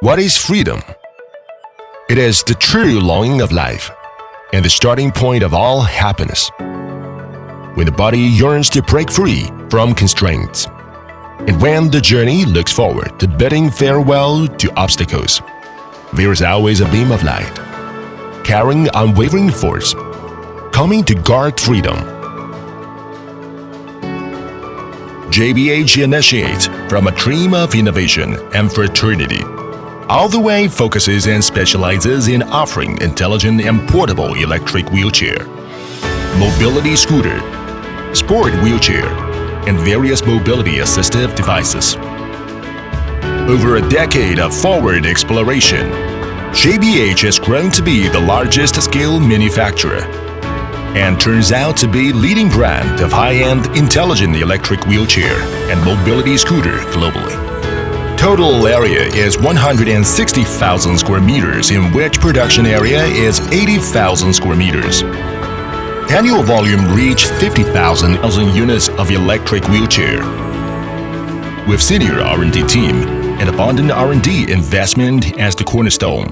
What is freedom? It is the true longing of life and the starting point of all happiness. When the body yearns to break free from constraints, and when the journey looks forward to bidding farewell to obstacles, there is always a beam of light, carrying unwavering force, coming to guard freedom. JBH initiates from a dream of innovation and fraternity. All the way focuses and specializes in offering intelligent and portable electric wheelchair, mobility scooter, sport wheelchair, and various mobility assistive devices. Over a decade of forward exploration, JBH has grown to be the largest scale manufacturer and turns out to be leading brand of high-end intelligent electric wheelchair and mobility scooter globally. Total area is 160,000 square meters, in which production area is 80,000 square meters. Annual volume reached 50,000 units of electric wheelchair. With senior R&D team and abundant R&D investment as the cornerstone,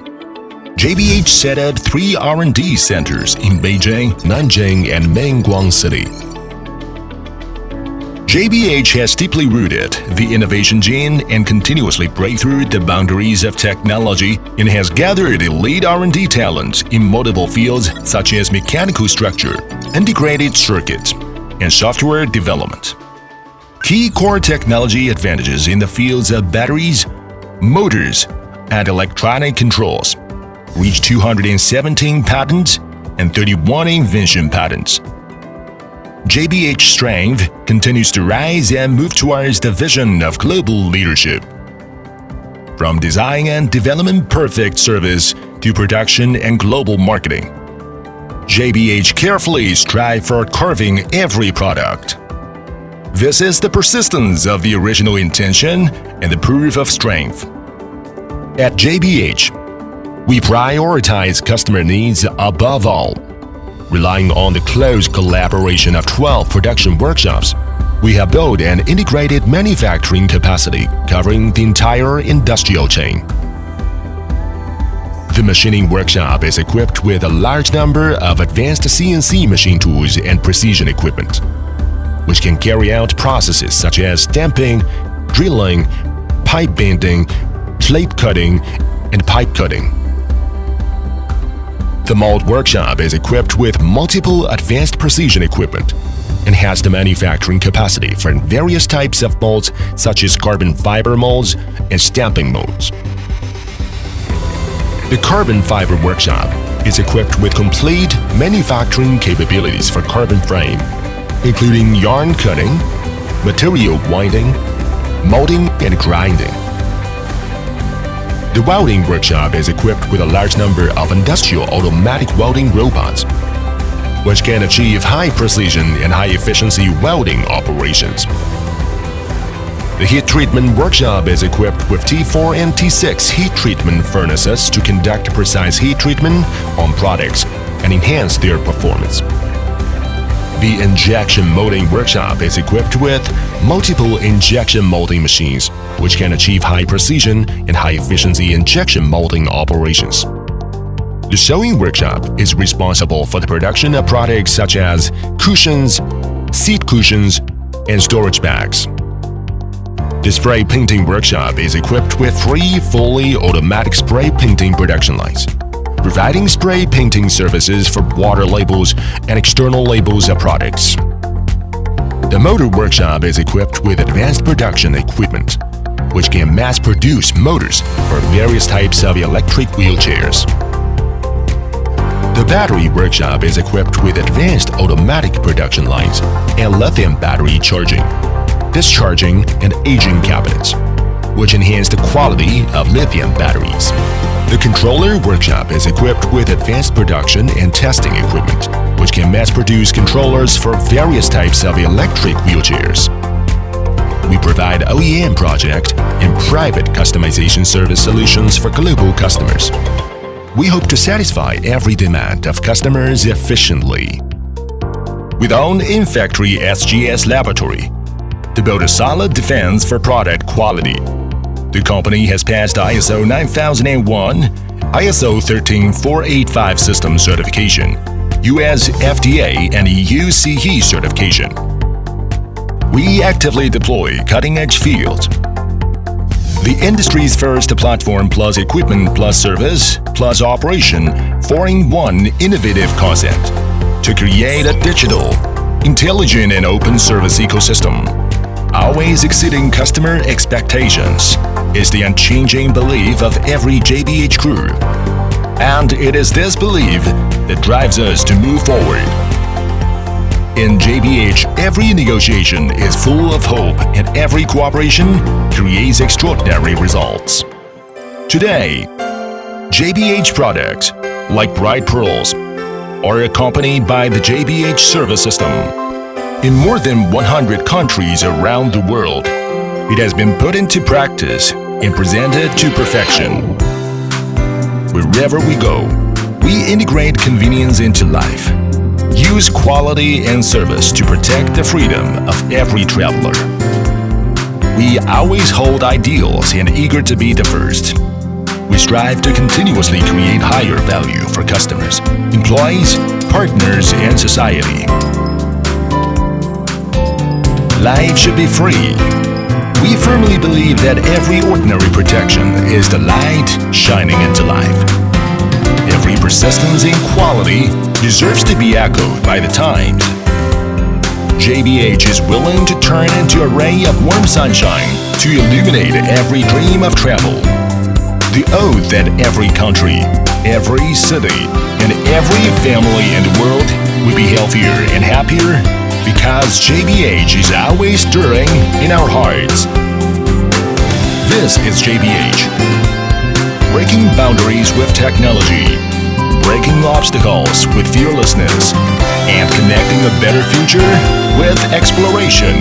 JBH set up 3 R&D centers in Beijing, Nanjing, and Mengguang City. JBH has deeply rooted the innovation gene and continuously break through the boundaries of technology and has gathered elite R&D talent in multiple fields such as mechanical structure, integrated circuits, and software development. Key core technology advantages in the fields of batteries, motors, and electronic controls reach 217 patents and 31 invention patents. JBH strength continues to rise and move towards the vision of global leadership. From design and development perfect service to production and global marketing, JBH carefully strive for carving every product. This is the persistence of the original intention and the proof of strength. At JBH, we prioritize customer needs above all. Relying on the close collaboration of 12 production workshops, we have built an integrated manufacturing capacity covering the entire industrial chain. The machining workshop is equipped with a large number of advanced CNC machine tools and precision equipment, which can carry out processes such as stamping, drilling, pipe bending, plate cutting, and pipe cutting. The mold workshop is equipped with multiple advanced precision equipment and has the manufacturing capacity for various types of molds such as carbon fiber molds and stamping molds. The carbon fiber workshop is equipped with complete manufacturing capabilities for carbon frame, including yarn cutting, material winding, molding, and grinding. The welding workshop is equipped with a large number of industrial automatic welding robots, which can achieve high precision and high efficiency welding operations. The heat treatment workshop is equipped with T4 and T6 heat treatment furnaces to conduct precise heat treatment on products and enhance their performance. The injection molding workshop is equipped with multiple injection molding machines, which can achieve high precision and high efficiency injection molding operations. The sewing workshop is responsible for the production of products such as cushions, seat cushions, and storage bags. The spray painting workshop is equipped with 3 fully automatic spray painting production lines, providing spray painting services for water labels and external labels of products. The motor workshop is equipped with advanced production equipment, which can mass-produce motors for various types of electric wheelchairs. The battery workshop is equipped with advanced automatic production lines and lithium battery charging, discharging, and aging cabinets, which enhance the quality of lithium batteries. The controller workshop is equipped with advanced production and testing equipment, which can mass-produce controllers for various types of electric wheelchairs. We provide OEM project and private customization service solutions for global customers. We hope to satisfy every demand of customers efficiently. With own in-factory SGS laboratory to build a solid defense for product quality. The company has passed ISO 9001, ISO 13485 system certification, US FDA and EU CE certification. We actively deploy cutting-edge fields. The industry's first platform plus equipment plus service plus operation 4-in-1 innovative concept to create a digital, intelligent and open service ecosystem, always exceeding customer expectations, is the unchanging belief of every JBH crew. And it is this belief that drives us to move forward. In JBH, every negotiation is full of hope and every cooperation creates extraordinary results. Today, JBH products, like bright pearls, are accompanied by the JBH service system. In more than 100 countries around the world, it has been put into practice and presented to perfection. Wherever we go, we integrate convenience into life. Use quality and service to protect the freedom of every traveler. We always hold ideals and eager to be the first. We strive to continuously create higher value for customers, employees, partners, and society. Life should be free. We firmly believe that every ordinary protection is the light shining into life. Every persistence in quality deserves to be echoed by the times. JBH is willing to turn into a ray of warm sunshine to illuminate every dream of travel. The oath that every country, every city, and every family in the world will be healthier and happier because JBH is always stirring in our hearts. This is JBH. Breaking boundaries with technology, breaking obstacles with fearlessness, and connecting a better future with exploration.